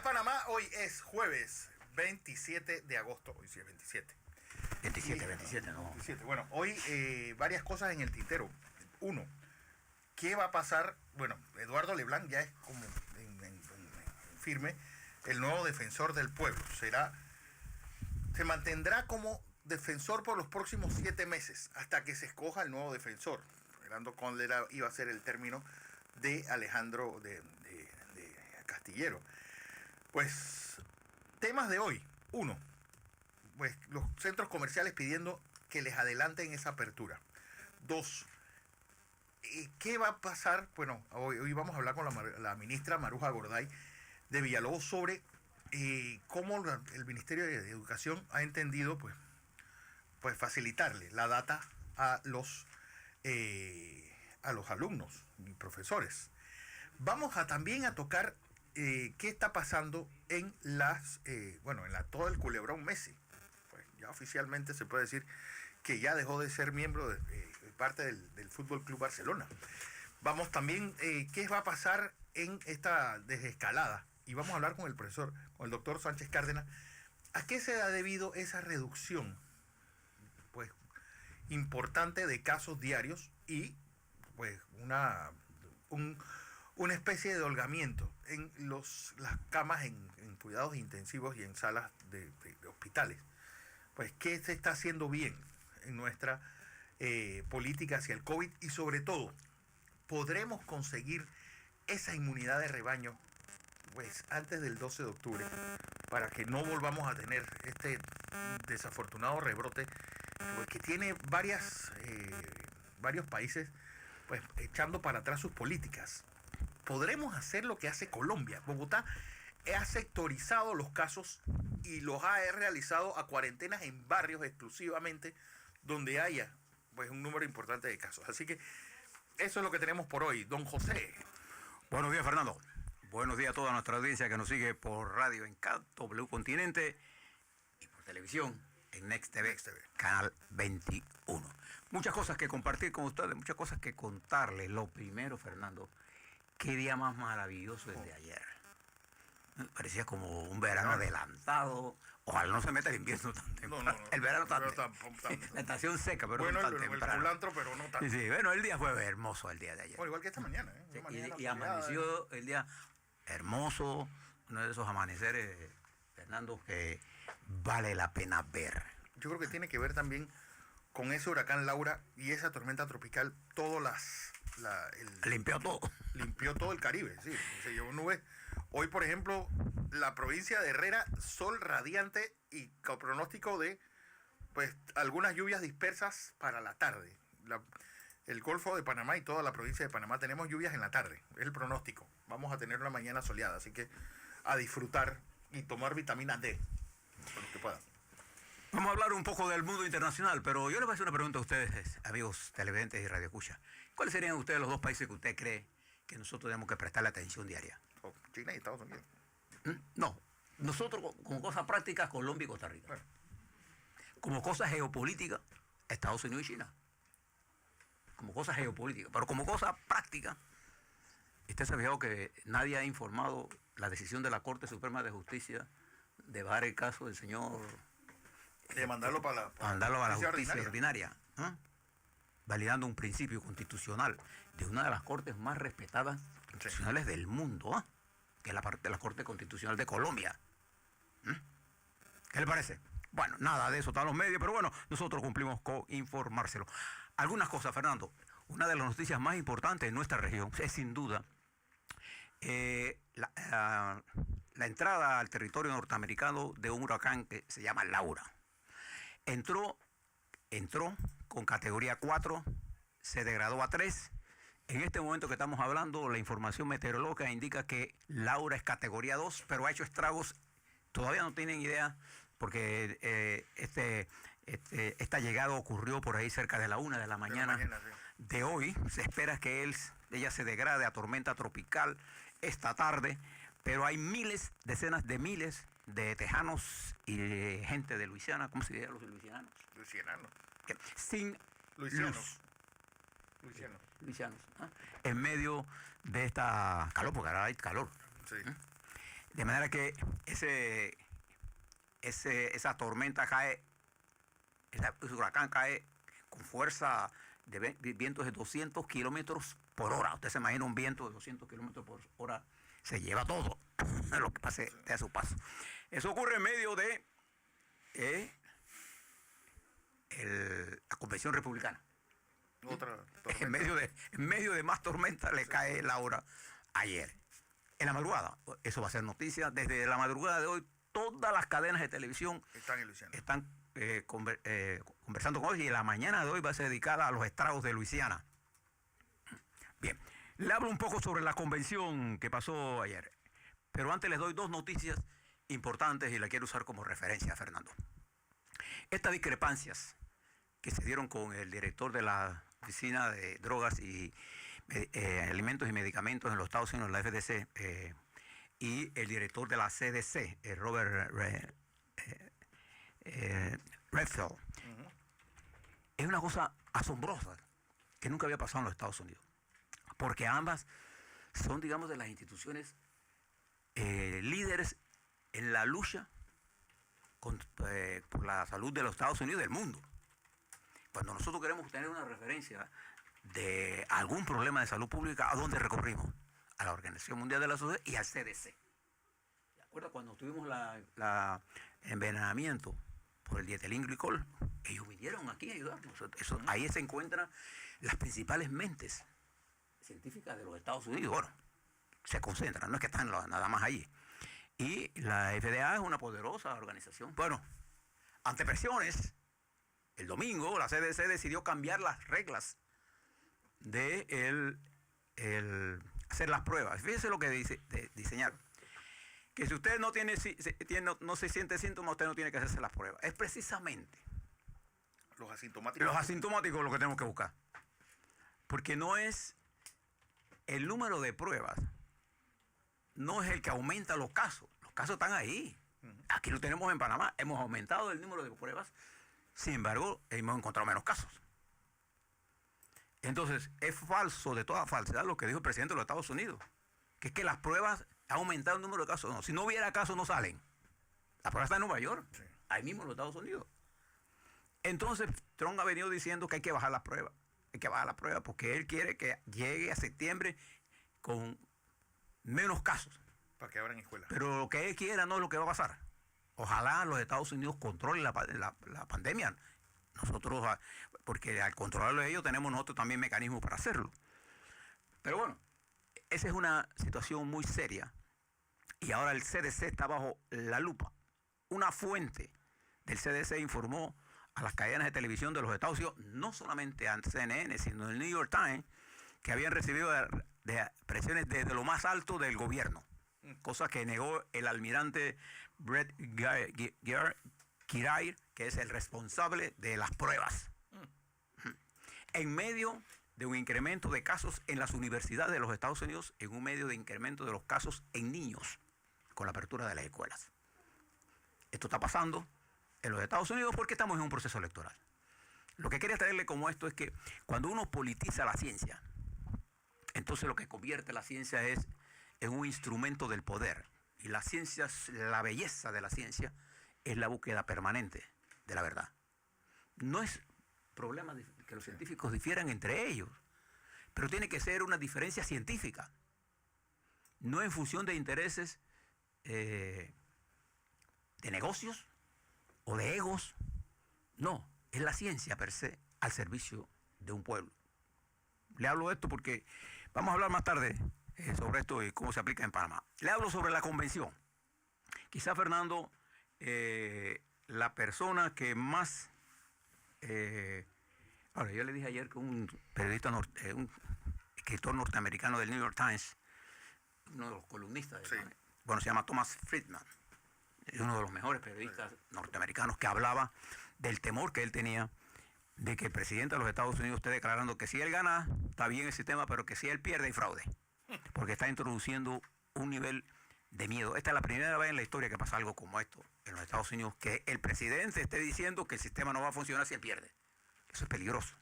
Panamá, hoy es jueves 27 de agosto. Hoy sí es 27. 27, ¿no? 27. Bueno, hoy varias cosas en el tintero. Uno, ¿qué va a pasar? Bueno, Eduardo Leblanc ya es como en firme el nuevo defensor del pueblo. Se mantendrá como defensor por los próximos 7 meses hasta que se escoja el nuevo defensor. Fernando Cólera iba a ser el término de Alejandro de Castillero. Pues, temas de hoy. Uno, pues los centros comerciales pidiendo que les adelanten esa apertura. Dos, ¿qué va a pasar? Bueno, hoy vamos a hablar con la ministra Maruja Gorday de Villalobos sobre cómo el Ministerio de Educación ha entendido pues facilitarle la data a los alumnos y profesores. Vamos también a tocar qué está pasando en todo el culebrón Messi. Pues ya oficialmente se puede decir que ya dejó de ser miembro de parte del Fútbol Club Barcelona. Vamos también, qué va a pasar en esta desescalada. Y vamos a hablar con el doctor Sánchez Cárdenas. ¿A qué se ha debido esa reducción pues importante de casos diarios y pues una especie de holgamiento en las camas en cuidados intensivos y en salas de hospitales? Pues, ¿qué se está haciendo bien en nuestra política hacia el COVID? Y sobre todo, ¿podremos conseguir esa inmunidad de rebaño pues antes del 12 de octubre para que no volvamos a tener este desafortunado rebrote pues, que tiene varios países pues echando para atrás sus políticas? ¿Podremos hacer lo que hace Colombia? Bogotá ha sectorizado los casos y los ha realizado a cuarentenas en barrios exclusivamente donde haya pues un número importante de casos. Así que eso es lo que tenemos por hoy. Don José. Buenos días, Fernando. Buenos días a toda nuestra audiencia que nos sigue por Radio Encanto, Blue Continente y por televisión en Next TV, Canal 21. Muchas cosas que compartir con ustedes, muchas cosas que contarles. Lo primero, Fernando, qué día más maravilloso el de ayer. Parecía como un verano adelantado. Ojalá no se meta el invierno tan temprano. No, el verano tan tampoco. La estación seca, pero bueno, no tan el temprano. culantro, pero no tanto. Sí, bueno, el día fue hermoso el día de ayer. Bueno, igual que esta mañana. Sí, y amaneció el día hermoso, uno de esos amaneceres, Fernando, que vale la pena ver. Yo creo que tiene que ver también con ese huracán Laura y esa tormenta tropical, limpió todo. Limpió todo el Caribe, sí. Se llevó nubes. Hoy, por ejemplo, la provincia de Herrera, sol radiante y con pronóstico de pues algunas lluvias dispersas para la tarde. El Golfo de Panamá y toda la provincia de Panamá tenemos lluvias en la tarde, es el pronóstico. Vamos a tener una mañana soleada, así que a disfrutar y tomar vitamina D, por lo que puedan. Vamos a hablar un poco del mundo internacional, pero yo les voy a hacer una pregunta a ustedes, amigos televidentes y radioescuchas. ¿Cuáles serían ustedes los dos países que usted cree que nosotros tenemos que prestarle atención diaria? China y Estados Unidos. No, nosotros como cosas prácticas, Colombia y Costa Rica. Bueno. Como cosas geopolíticas, Estados Unidos y China. Como cosas geopolíticas, pero como cosas prácticas, usted se ha fijado que nadie ha informado la decisión de la Corte Suprema de Justicia de bajar el caso del señor... De mandarlo para la justicia ordinaria. Validando un principio constitucional de una de las cortes más respetadas constitucionales del mundo, que es la Corte Constitucional de Colombia. ¿Qué le parece? Bueno, nada de eso está en los medios, pero bueno, nosotros cumplimos con informárselo. Algunas cosas, Fernando. Una de las noticias más importantes en nuestra región es sin duda la entrada al territorio norteamericano de un huracán que se llama Laura. Entró con categoría 4, se degradó a 3. En este momento que estamos hablando, la información meteorológica indica que Laura es categoría 2, pero ha hecho estragos. Todavía no tienen idea, porque esta llegada ocurrió por ahí cerca de la 1 de la mañana de hoy. Se espera que ella se degrade a tormenta tropical esta tarde, pero hay decenas de miles de tejanos y de gente de Luisiana. ¿Cómo se dice los luisianos? Sin luz. Luisianos. En medio de esta calor, porque ahora hay calor. Sí. De manera que esa tormenta cae, ese huracán cae con fuerza de vientos de 200 kilómetros por hora. Usted se imagina un viento de 200 kilómetros por hora, se lleva todo lo que pase a su paso. Eso ocurre en medio de la Convención Republicana. Otra En medio de más tormenta le cae Laura ayer. En la madrugada, eso va a ser noticia. Desde la madrugada de hoy, todas las cadenas de televisión están conversando con hoy, y la mañana de hoy va a ser dedicada a los estragos de Luisiana. Bien, le hablo un poco sobre la convención que pasó ayer, pero antes les doy dos noticias importantes y la quiero usar como referencia, Fernando. Estas discrepancias que se dieron con el director de la Oficina de Drogas y Alimentos y Medicamentos en los Estados Unidos, la FDC, y el director de la CDC, Robert Redfield. Es una cosa asombrosa que nunca había pasado en los Estados Unidos, porque ambas son, digamos, de las instituciones líderes en la lucha por la salud de los Estados Unidos y del mundo. Cuando nosotros queremos tener una referencia de algún problema de salud pública, ¿a dónde recurrimos? A la Organización Mundial de la Salud y al CDC. ¿De acuerdo? Cuando tuvimos el envenenamiento por el dietilenglicol, ellos vinieron aquí a ayudarnos. Ahí se encuentran las principales mentes científicas de los Estados Unidos. Bueno, se concentran, no es que están nada más allí. Y la FDA es una poderosa organización. Bueno, ante presiones, el domingo la CDC decidió cambiar las reglas de hacer las pruebas. Fíjese lo que dice diseñar. Que si usted no se siente síntomas, usted no tiene que hacerse las pruebas. Es precisamente los asintomáticos. Los asintomáticos lo que tenemos que buscar. Porque no es el número de pruebas, no es el que aumenta los casos. Los casos están ahí. Aquí lo tenemos en Panamá. Hemos aumentado el número de pruebas. Sin embargo, hemos encontrado menos casos. Entonces, es falso de toda falsedad lo que dijo el presidente de los Estados Unidos, que es que las pruebas han aumentado el número de casos. No, si no hubiera casos, no salen. La prueba está en Nueva York, sí, ahí mismo en los Estados Unidos. Entonces, Trump ha venido diciendo que hay que bajar las pruebas. Hay que bajar las pruebas porque él quiere que llegue a septiembre con menos casos. Para que abran escuelas. Pero lo que él quiera no es lo que va a pasar. Ojalá los Estados Unidos controlen la pandemia. Nosotros, porque al controlarlo ellos, tenemos nosotros también mecanismos para hacerlo. Pero bueno, esa es una situación muy seria. Y ahora el CDC está bajo la lupa. Una fuente del CDC informó a las cadenas de televisión de los Estados Unidos, no solamente a CNN, sino el New York Times, que habían recibido de presiones desde lo más alto del gobierno. Cosa que negó el almirante Brett Kirair, que es el responsable de las pruebas. En medio de un incremento de casos en las universidades de los Estados Unidos, en un medio de incremento de los casos en niños, con la apertura de las escuelas. Esto está pasando en los Estados Unidos porque estamos en un proceso electoral. Lo que quería traerle como esto es que cuando uno politiza la ciencia, entonces lo que convierte la ciencia es en un instrumento del poder. Y la ciencia, la belleza de la ciencia, es la búsqueda permanente de la verdad. No es problema de que los científicos difieran entre ellos, pero tiene que ser una diferencia científica, no en función de intereses de negocios o de egos. No, es la ciencia per se al servicio de un pueblo. Le hablo de esto porque vamos a hablar más tarde sobre esto y cómo se aplica en Panamá. Le hablo sobre la convención. Quizá, Fernando, la persona que más... ahora, yo le dije ayer que un periodista, un escritor norteamericano del New York Times, uno de los columnistas, sí, bueno, se llama Thomas Friedman, es uno de los mejores periodistas norteamericanos, que hablaba del temor que él tenía de que el presidente de los Estados Unidos esté declarando que si él gana, está bien el sistema, pero que si él pierde, hay fraude. Porque está introduciendo un nivel de miedo. Esta es la primera vez en la historia que pasa algo como esto en los Estados Unidos, que el presidente esté diciendo que el sistema no va a funcionar si él pierde. Eso es peligroso.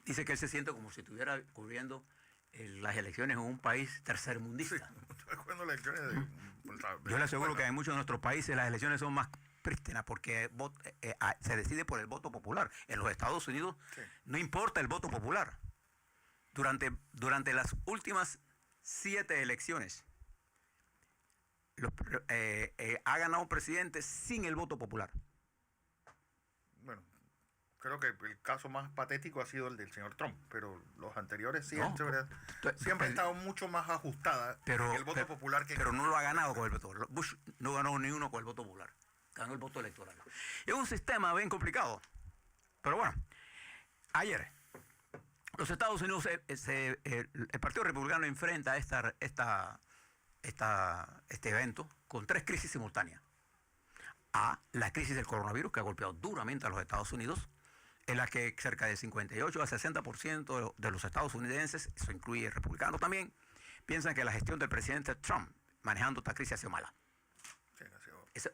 Dice que él se siente como si estuviera cubriendo las elecciones en un país tercermundista. Sí, cuando las elecciones Yo le aseguro que en muchos de nuestros países las elecciones son más prístinas porque se decide por el voto popular. En los Estados Unidos no importa el voto popular. Durante las últimas 7 elecciones ha ganado un presidente sin el voto popular. Bueno, creo que el caso más patético ha sido el del señor Trump, pero los anteriores sí, siempre ha estado mucho más ajustada el voto popular que... Pero no lo ha ganado con el voto. Bush no ganó ni uno con el voto popular. Ganó el voto electoral. Es un sistema bien complicado. Pero bueno, ayer los Estados Unidos, el Partido Republicano enfrenta este evento con 3 crisis simultáneas. La crisis del coronavirus, que ha golpeado duramente a los Estados Unidos, en la que cerca del 58 al 60% de los estadounidenses, eso incluye republicanos también, piensan que la gestión del presidente Trump manejando esta crisis ha sido mala.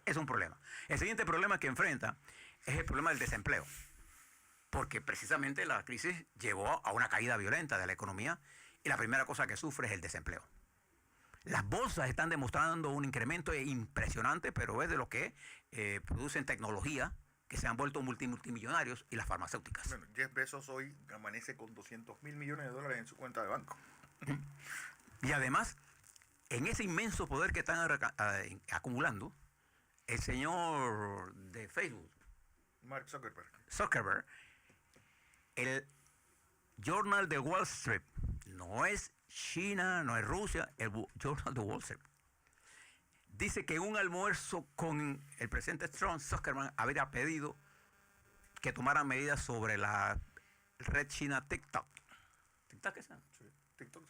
Es un problema. El siguiente problema que enfrenta es el problema del desempleo, porque precisamente la crisis llevó a una caída violenta de la economía y la primera cosa que sufre es el desempleo. Las bolsas están demostrando un incremento impresionante, pero es de lo que producen tecnología, que se han vuelto multimillonarios, y las farmacéuticas. Bueno, Jeff Bezos hoy amanece con $200 mil millones en su cuenta de banco. Y además, en ese inmenso poder que están acumulando, el señor de Facebook, Mark Zuckerberg, el Journal de Wall Street, no es China, no es Rusia, el Journal de Wall Street, dice que en un almuerzo con el presidente Trump, Zuckerberg habría pedido que tomaran medidas sobre la red china TikTok. ¿TikTok es? Sí, TikTok.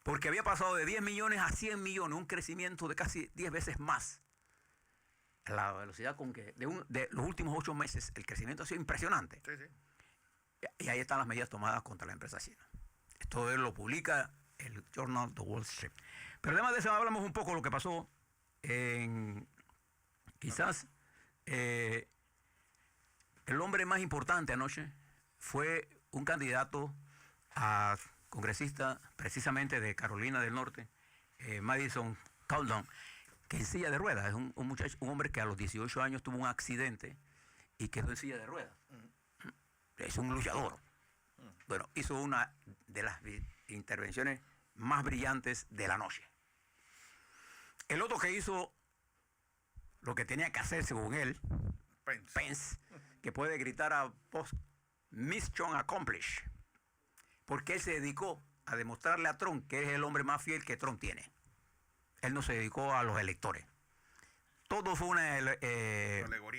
Porque había pasado de 10 millones a 100 millones, un crecimiento de casi 10 veces más. La velocidad con que de los últimos 8 meses el crecimiento ha sido impresionante. Sí, sí. Y ahí están las medidas tomadas contra la empresa china. Esto lo publica el Journal de Wall Street. Pero además de eso hablamos un poco de lo que pasó quizás el hombre más importante anoche fue un candidato a congresista precisamente de Carolina del Norte, Madison Cawthon, que en silla de ruedas, es un muchacho, un hombre que a los 18 años tuvo un accidente y quedó en silla de ruedas. Es un luchador. Bueno, hizo una de las intervenciones más brillantes de la noche. El otro que hizo lo que tenía que hacer según él, Pence, que puede gritar a voz Mission Accomplished, porque él se dedicó a demostrarle a Trump que es el hombre más fiel que Trump tiene. Él no se dedicó a los electores. Todo fue una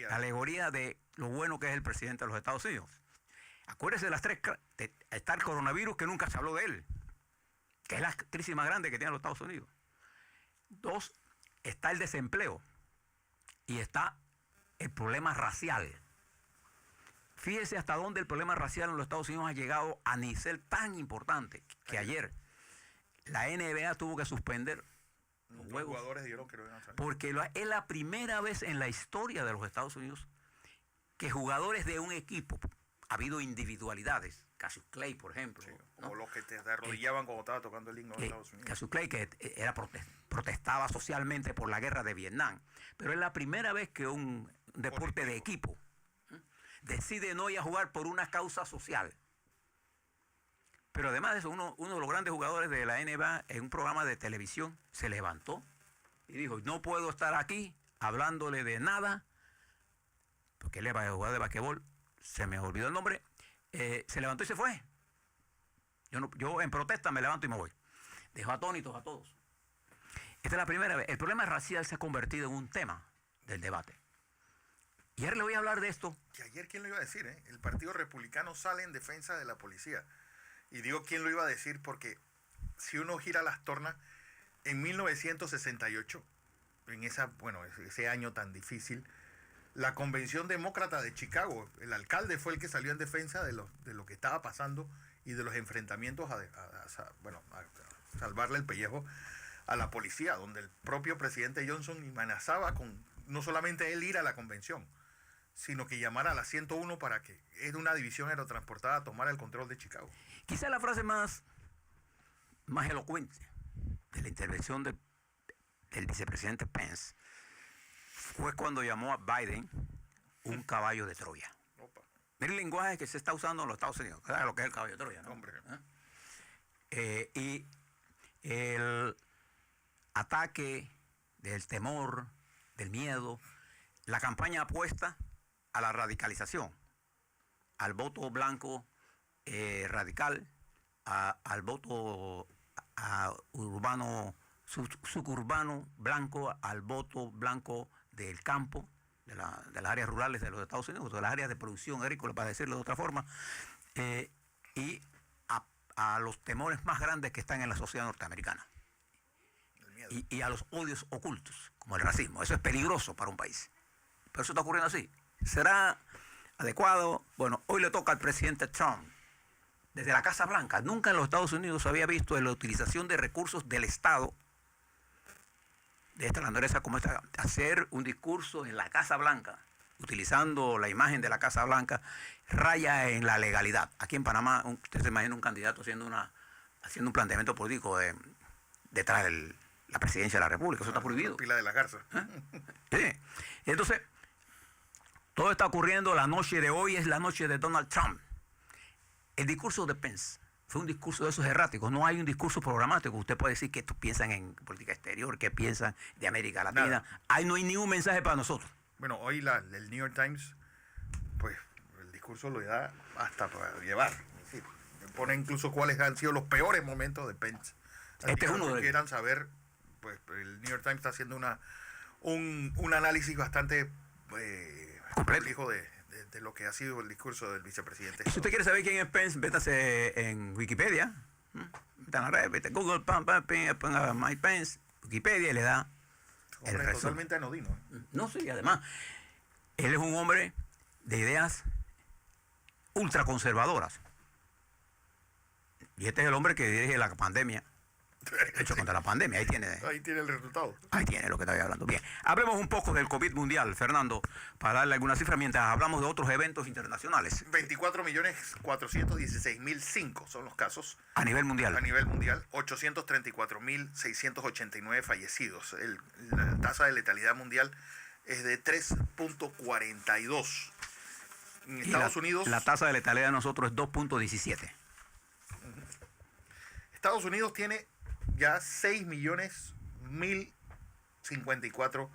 alegoría de lo bueno que es el presidente de los Estados Unidos. Acuérdese de las 3. Está el coronavirus, que nunca se habló de él, que es la crisis más grande que tienen los Estados Unidos. 2, está el desempleo y está el problema racial. Fíjese hasta dónde el problema racial en los Estados Unidos ha llegado a ni ser tan importante que ayer la NBA tuvo que suspender los juegos. Jugadores dijeron que no iban a salir. Porque es la primera vez en la historia de los Estados Unidos que jugadores de un equipo, ha habido individualidades, Cassius Clay, por ejemplo. Sí, como los que te arrodillaban cuando estaba tocando el himno de Estados Unidos. Cassius Clay, que protestaba socialmente por la guerra de Vietnam. Pero es la primera vez que un deporte de equipo decide no ir a jugar por una causa social. Pero además de eso, uno de los grandes jugadores de la NBA en un programa de televisión se levantó y dijo: no puedo estar aquí hablándole de nada, porque él era jugador de basquetbol, se me olvidó el nombre, se levantó y se fue. Yo en protesta me levanto y me voy. Dejó atónitos a todos. Esta es la primera vez. El problema racial se ha convertido en un tema del debate. Y ahora le voy a hablar de esto. Que ayer, ¿quién lo iba a decir? El Partido Republicano sale en defensa de la policía. Y digo quién lo iba a decir porque si uno gira las tornas, en 1968, en ese año tan difícil, la Convención Demócrata de Chicago, el alcalde fue el que salió en defensa de lo que estaba pasando y de los enfrentamientos a salvarle el pellejo a la policía, donde el propio presidente Johnson amenazaba con no solamente él ir a la convención, sino que llamara a la 101 para que una división aerotransportada tomara el control de Chicago. Quizá la frase más elocuente de la intervención del del vicepresidente Pence fue cuando llamó a Biden un caballo de Troya. Opa. Mira el lenguaje que se está usando en los Estados Unidos. ¿Sabes lo que es el caballo de Troya, no? Hombre. Y el ataque del temor, del miedo, la campaña apuesta a la radicalización, al voto blanco radical, al voto urbano, suburbano blanco, al voto blanco del campo, de las áreas rurales de los Estados Unidos, de las áreas de producción agrícola, para decirlo de otra forma, y a los temores más grandes que están en la sociedad norteamericana. Y a los odios ocultos, como el racismo. Eso es peligroso para un país. Pero eso está ocurriendo así. ¿Será adecuado? Bueno, hoy le toca al presidente Trump, desde la Casa Blanca. Nunca en los Estados Unidos se había visto la utilización de recursos del Estado, de esta naturaleza como esta, hacer un discurso en la Casa Blanca, utilizando la imagen de la Casa Blanca, raya en la legalidad. Aquí en Panamá, usted se imagina un candidato haciendo un planteamiento político detrás de la presidencia de la República. Eso está prohibido. Pila de la Garza. Sí. Entonces, todo está ocurriendo. La noche de hoy es la noche de Donald Trump. El discurso de Pence fue un discurso de esos erráticos. No hay un discurso programático. Usted puede decir que piensan en política exterior, que piensan de América Latina. Ahí no hay ningún mensaje para nosotros. Bueno, hoy el New York Times, pues el discurso lo da hasta para llevar. Sí, pone incluso cuáles han sido los peores momentos de Pence. Este es uno de ellos. Quieran saber, pues el New York Times está haciendo un análisis bastante complejo de lo que ha sido el discurso del vicepresidente. Si usted quiere saber quién es Pence, métase en Wikipedia. Meta en la red, vete Google, ponga Mike Pence, Wikipedia, y le da el resumen. Totalmente anodino. No, sí, además, él es un hombre de ideas ultraconservadoras. Y este es el hombre que dirige la pandemia. Hecho contra la pandemia, ahí tiene el resultado. Ahí tiene lo que estaba hablando. Bien, hablemos un poco del COVID mundial, Fernando, para darle algunas cifras mientras hablamos de otros eventos internacionales. 24.416.005 son los casos. A nivel mundial. A nivel mundial, 834.689 fallecidos. La tasa de letalidad mundial es de 3.42. En Estados Unidos... La tasa de letalidad de nosotros es 2.17. Estados Unidos tiene ya 6.000.054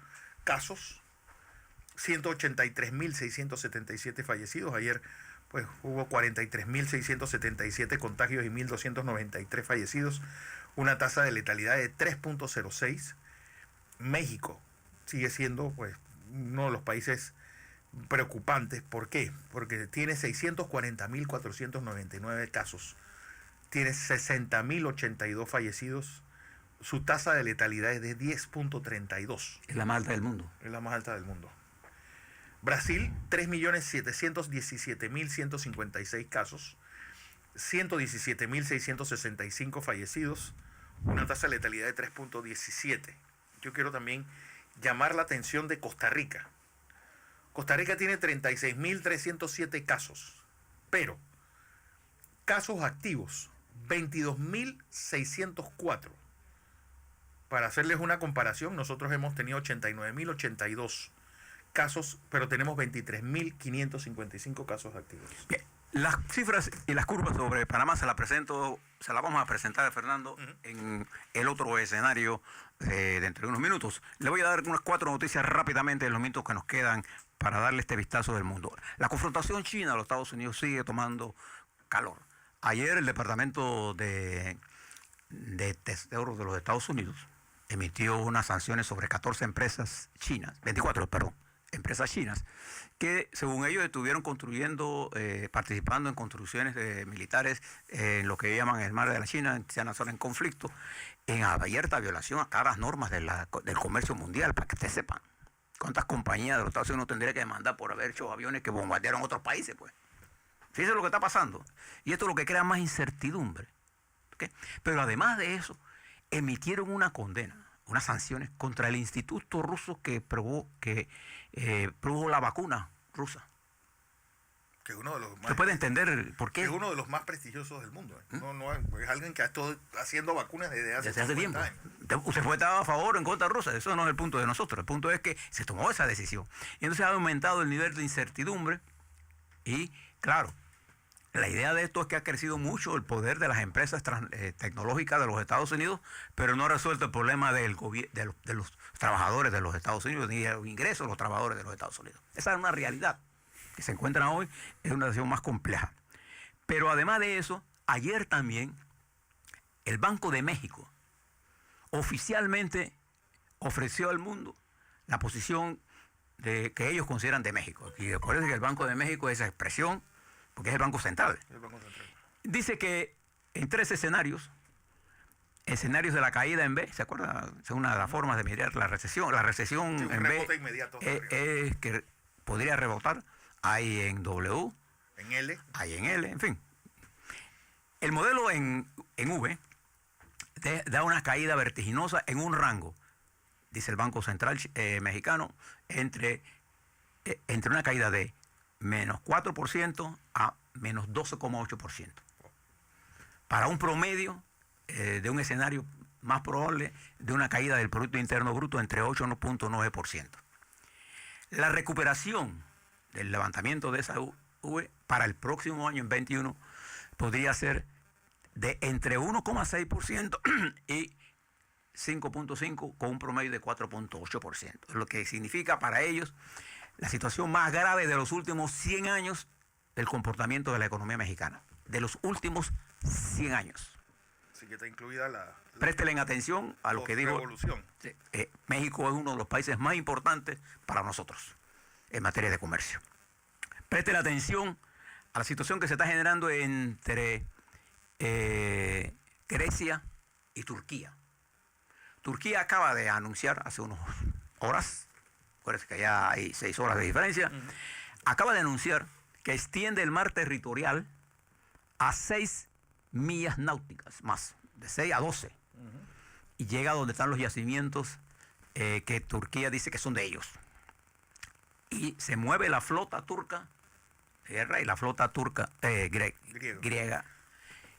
casos, 183.677 fallecidos. Ayer pues hubo 43.677 contagios y 1.293 fallecidos. Una tasa de letalidad de 3.06. México sigue siendo pues uno de los países preocupantes. ¿Por qué? Porque tiene 640.499 casos. Tiene 60.082 fallecidos. Su tasa de letalidad es de 10.32. Es la más alta del mundo. Es la más alta del mundo. Brasil, 3.717.156 casos. 117.665 fallecidos. Una tasa de letalidad de 3.17. Yo quiero también llamar la atención de Costa Rica. Costa Rica tiene 36.307 casos. Pero casos activos, 22.604. Para hacerles una comparación, nosotros hemos tenido 89.082 casos, pero tenemos 23.555 casos activos. Bien, las cifras y las curvas sobre Panamá se las vamos a presentar a Fernando en el otro escenario dentro de unos minutos. Le voy a dar unas 4 noticias rápidamente en los minutos que nos quedan para darle este vistazo del mundo. La confrontación China a los Estados Unidos sigue tomando calor. Ayer el Departamento de Tesoro de los Estados Unidos emitió unas sanciones sobre 14 empresas chinas, 24, perdón, empresas chinas, que según ellos estuvieron participando en construcciones militares en lo que llaman el mar de la China, en una zona en conflicto, en abierta violación a cada las normas del comercio mundial, para que ustedes sepan. ¿Cuántas compañías de los Estados Unidos tendría que demandar por haber hecho aviones que bombardearon otros países, pues? Fíjense lo que está pasando. Y esto es lo que crea más incertidumbre. ¿Okay? Pero además de eso, emitieron una condena, unas sanciones contra el instituto ruso que probó la vacuna rusa. Que es uno de los más, se puede entender por qué. es uno de los más prestigiosos del mundo. Es alguien que ha estado haciendo vacunas desde hace tiempo. años. Usted puede estar a favor o en contra de Rusia, eso no es el punto de nosotros. El punto es que se tomó esa decisión. Y entonces ha aumentado el nivel de incertidumbre y, claro, la idea de esto es que ha crecido mucho el poder de las empresas tecnológicas de los Estados Unidos, pero no ha resuelto el problema de los trabajadores de los Estados Unidos, ni el ingreso de los trabajadores de los Estados Unidos. Esa es una realidad que se encuentran hoy, es una situación más compleja. Pero además de eso, ayer también el Banco de México oficialmente ofreció al mundo la posición que ellos consideran de México. Y recuerden que el Banco de México es esa expresión, porque es el Banco Central. Dice que en 3 escenarios de la caída en B, ¿se acuerda? Es una de las formas de mirar la recesión. La recesión en B es que podría rebotar. Hay en W, en L, hay en L, en fin. El modelo en V da una caída vertiginosa en un rango, dice el Banco Central mexicano, entre una caída de menos 4% a menos 12,8%. Para un promedio de un escenario más probable de una caída del Producto Interno Bruto entre 8 y 9%. La recuperación del levantamiento de esa V para el próximo año, en 21, podría ser de entre 1,6% y 5,5% con un promedio de 4,8%. Lo que significa para ellos la situación más grave de los últimos 100 años del comportamiento de la economía mexicana. De los últimos 100 años. Así que está incluida Préstenle atención a lo que digo. México es uno de los países más importantes para nosotros en materia de comercio. Presten atención a la situación que se está generando entre Grecia y Turquía. Turquía acaba de anunciar hace unas horas, acuérdense que ya hay 6 horas de diferencia, acaba de anunciar que extiende el mar territorial a 6 millas náuticas más, de 6 a 12. Y llega a donde están los yacimientos que Turquía dice que son de ellos. Y se mueve la flota turca, y la flota turca griega.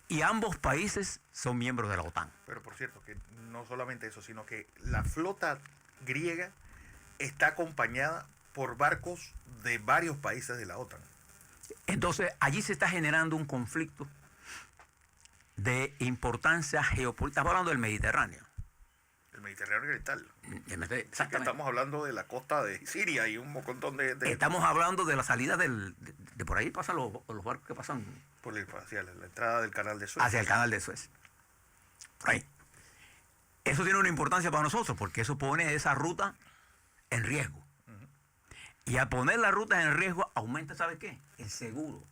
Y ambos países son miembros de la OTAN. Pero por cierto, que no solamente eso, sino que la flota griega está acompañada por barcos de varios países de la OTAN. Entonces, allí se está generando un conflicto de importancia geopolítica. Estamos hablando del Mediterráneo. El Mediterráneo oriental. Exactamente. Sí, que estamos hablando de la costa de Siria y un montón de... Estamos hablando de la salida de por ahí pasan los barcos que pasan... hacia la entrada del canal de Suez. Hacia el canal de Suez. Por ahí. Eso tiene una importancia para nosotros porque eso pone esa ruta en riesgo. Y al poner la ruta en riesgo aumenta, ¿sabe qué? El seguro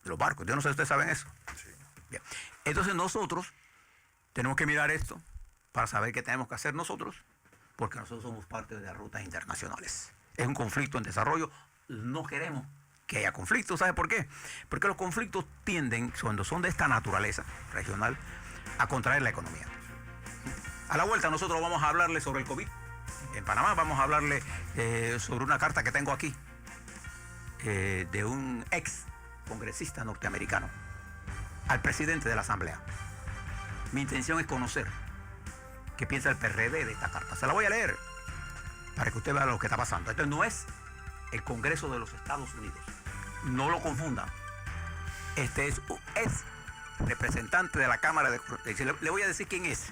de los barcos. Yo no sé si ustedes saben eso. Sí. Bien. Entonces nosotros tenemos que mirar esto para saber qué tenemos que hacer nosotros, porque nosotros somos parte de las rutas internacionales. Es un conflicto en desarrollo. No queremos que haya conflictos. ¿Sabe por qué? Porque los conflictos tienden, cuando son de esta naturaleza regional, a contraer la economía. A la vuelta nosotros vamos a hablarle sobre el COVID. En Panamá vamos a hablarle sobre una carta que tengo aquí de un ex congresista norteamericano al presidente de la Asamblea. Mi intención es conocer qué piensa el PRD de esta carta. Se la voy a leer para que usted vea lo que está pasando. Esto no es el Congreso de los Estados Unidos. No lo confundan. Este es representante de la Cámara de... Le voy a decir quién es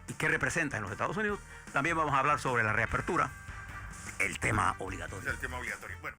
y qué representa en los Estados Unidos. También vamos a hablar sobre la reapertura, el tema obligatorio. El tema obligatorio. Bueno.